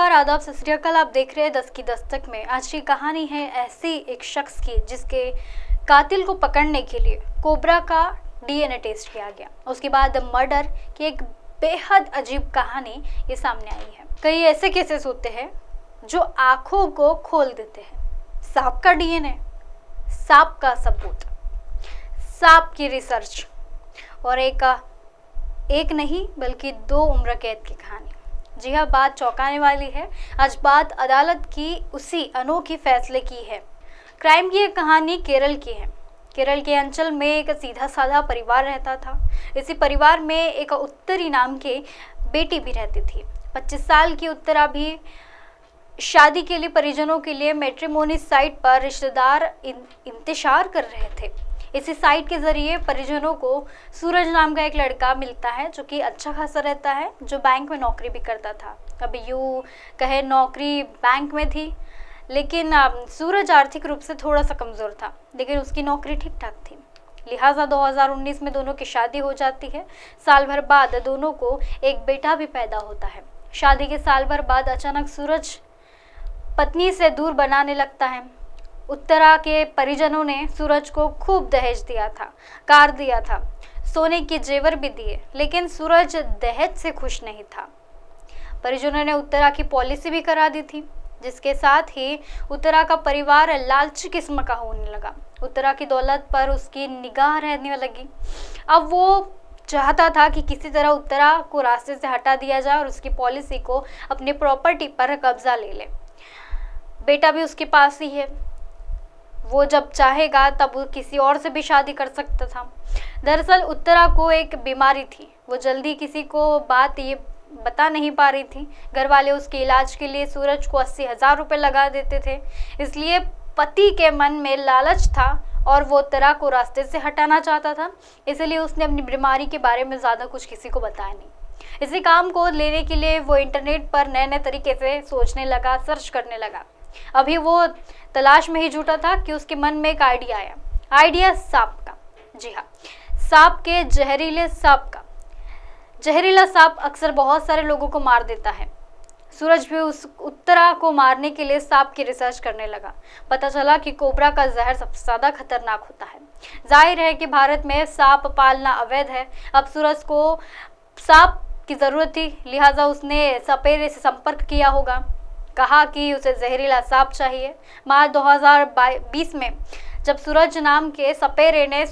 नमस्कार, आदाब, सत श्री अकाल। आप देख रहे हैं 10 की दस्तक में। आज की कहानी है ऐसी एक शख्स की जिसके कातिल को पकड़ने के लिए कोबरा का डीएनए टेस्ट किया गया। उसके बाद मर्डर की एक बेहद अजीब कहानी ये सामने आई है। कई ऐसे केसेस होते हैं जो आंखों को खोल देते हैं। सांप का डीएनए, सांप का सबूत, सांप की रिसर्च और एक नहीं बल्कि 2 उम्र कैद की कहानी। जी हाँ, बात चौंकाने वाली है। आज बात अदालत की उसी अनोखी फैसले की है। क्राइम की एक कहानी केरल की है। केरल के अंचल में एक सीधा साधा परिवार रहता था। इसी परिवार में एक उत्तरी नाम के बेटी भी रहती थी। 25 साल की उत्तरा भी शादी के लिए परिजनों के लिए मैट्रिमोनी साइट पर रिश्तेदार इंतजार कर रहे थे। इसी साइट के जरिए परिजनों को सूरज नाम का एक लड़का मिलता है जो कि अच्छा खासा रहता है, जो बैंक में नौकरी भी करता था। अब यूँ कहे नौकरी बैंक में थी, लेकिन सूरज आर्थिक रूप से थोड़ा सा कमज़ोर था, लेकिन उसकी नौकरी ठीक ठाक थी। लिहाजा 2019 में दोनों की शादी हो जाती है। साल भर बाद दोनों को एक बेटा भी पैदा होता है। शादी के साल भर बाद अचानक सूरज पत्नी से दूर बनाने लगता है। उत्तरा के परिजनों ने सूरज को खूब दहेज दिया था, कार दिया था, सोने के जेवर भी दिए, लेकिन सूरज दहेज से खुश नहीं था। परिजनों ने उत्तरा की पॉलिसी भी करा दी थी, जिसके साथ ही उत्तरा का परिवार लालची किस्म का होने लगा। उत्तरा की दौलत पर उसकी निगाह रहने लगी। अब वो चाहता था कि किसी तरह उत्तरा को रास्ते से हटा दिया जाए और उसकी पॉलिसी को अपनी प्रॉपर्टी पर कब्जा ले ले। बेटा भी उसके पास ही है, वो जब चाहेगा तब वो किसी और से भी शादी कर सकता था। दरअसल उत्तरा को एक बीमारी थी, वो जल्दी किसी को बात ये बता नहीं पा रही थी। घर वाले उसके इलाज के लिए सूरज को 80,000 रुपये लगा देते थे। इसलिए पति के मन में लालच था और वो उत्तरा को रास्ते से हटाना चाहता था। इसलिए उसने अपनी बीमारी के बारे में ज़्यादा कुछ किसी को बताया नहीं। इसी काम को लेने के लिए वो इंटरनेट पर नए नए तरीके से सोचने लगा, सर्च करने लगा। अभी वो तलाश में ही जुटा था कि उसके मन में एक आइडिया आया। आइडिया सांप का। जी हाँ, सांप के जहरीले सांप का। जहरीला सांप अक्सर बहुत सारे लोगों को मार देता है। सूरज भी उस उत्तरा को मारने के लिए सांप की रिसर्च करने लगा। पता चला कि कोबरा का जहर सबसे ज़्यादा खतरनाक होता है। जाहिर है कि भारत में सांप पालना अवैध है। अब सूरज को सांप की ज़रूरत थी, लिहाजा उसने सपेरे से संपर्क किया होगा, कहा कि उसे जहरीला सांप चाहिए। मार्च 2020 में जब सुरेश नाम के सपेरे ने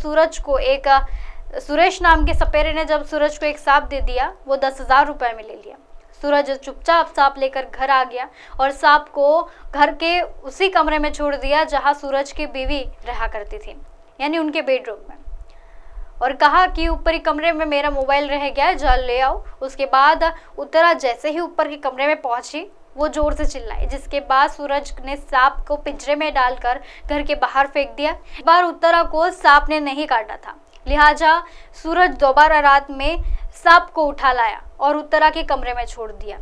जब सूरज को एक सांप दे दिया, वो 10,000 रुपये में ले लिया। सूरज चुपचाप सांप लेकर घर आ गया और सांप को घर के उसी कमरे में छोड़ दिया जहां सूरज की बीवी रहा करती थी, यानी उनके बेडरूम में, और कहा कि ऊपर ही कमरे में मेरा मोबाइल रह गया है, जा ले आओ। उसके बाद उत्तरा जैसे ही ऊपर के कमरे में पहुंची, वो जोर से चिल्लाई, जिसके बाद सूरज ने सांप को पिंजरे में डालकर घर के बाहर फेंक दिया। इस बार उत्तरा को सांप ने नहीं काटा था, लिहाजा सूरज दोबारा रात में सांप को उठा लाया और उत्तरा के कमरे में छोड़ दिया।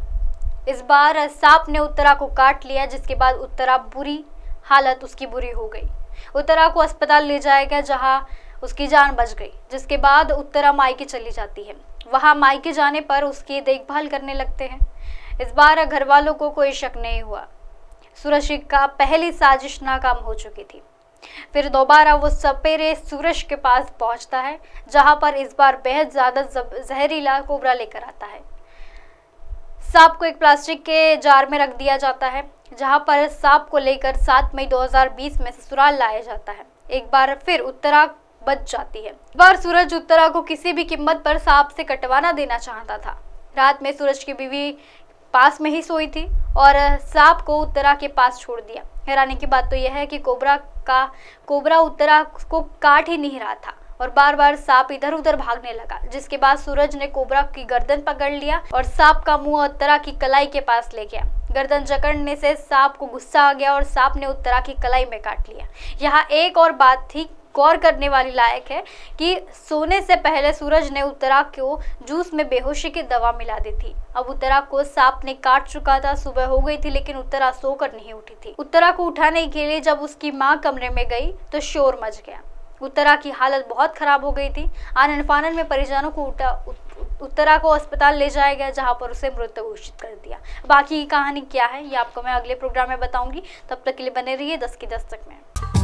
इस बार सांप ने उत्तरा को काट लिया, जिसके बाद उत्तरा बुरी हालत उसकी बुरी हो गई। उत्तरा को अस्पताल ले जाया गया, जहां उसकी जान बच गई। जिसके बाद उत्तरा मायके चली जाती है। वहां मायके जाने पर उसकी देखभाल करने लगते हैं। इस बार घर वालों को कोई शक नहीं हुआ। सूरज का पहली साजिश नाकाम हो चुकी थी। फिर दोबारा वो सपेरे सूरज के पास पहुंचता है, जहां पर इस बार बेहद ज्यादा जहरीला कोबरा लेकर आता है। सांप को एक प्लास्टिक के जार में रख दिया जाता है, जहां पर सांप को लेकर 7 मई 2020 में ससुराल लाया जाता है। एक बार फिर उत्तरा बच जाती है। इस बार सूरज उत्तरा को किसी भी कीमत पर सांप से कटवाना देना चाहता था। रात में सूरज की बीवी पास में ही सोई थी और सांप को उत्तरा के पास छोड़ दिया। हैरानी की बात तो यह है कि कोबरा उत्तरा को काट ही नहीं रहा था और बार बार सांप इधर उधर भागने लगा, जिसके बाद सूरज ने कोबरा की गर्दन पकड़ लिया और सांप का मुंह उत्तरा की कलाई के पास ले गया। गर्दन जकड़ने से सांप को गुस्सा आ गया और सांप ने उत्तरा की कलाई में काट लिया। यहाँ एक और बात थी, गौर करने वाली लायक है कि सोने से पहले सूरज ने उत्तरा को जूस में बेहोशी की दवा मिला दी थी। अब उत्तरा को सांप ने काट चुका था। सुबह हो गई थी, लेकिन उत्तरा सोकर नहीं उठी थी। उत्तरा को उठाने के लिए जब उसकी माँ कमरे में गई तो शोर मच गया। उत्तरा की हालत बहुत खराब हो गई थी। आनन फानन में परिजनों को उत्तरा को अस्पताल ले जाया गया, जहां पर उसे मृत घोषित कर दिया। बाकी की कहानी क्या है ये आपको मैं अगले प्रोग्राम में बताऊंगी। तब तक के लिए बने रहिए 10 की दस्तक में।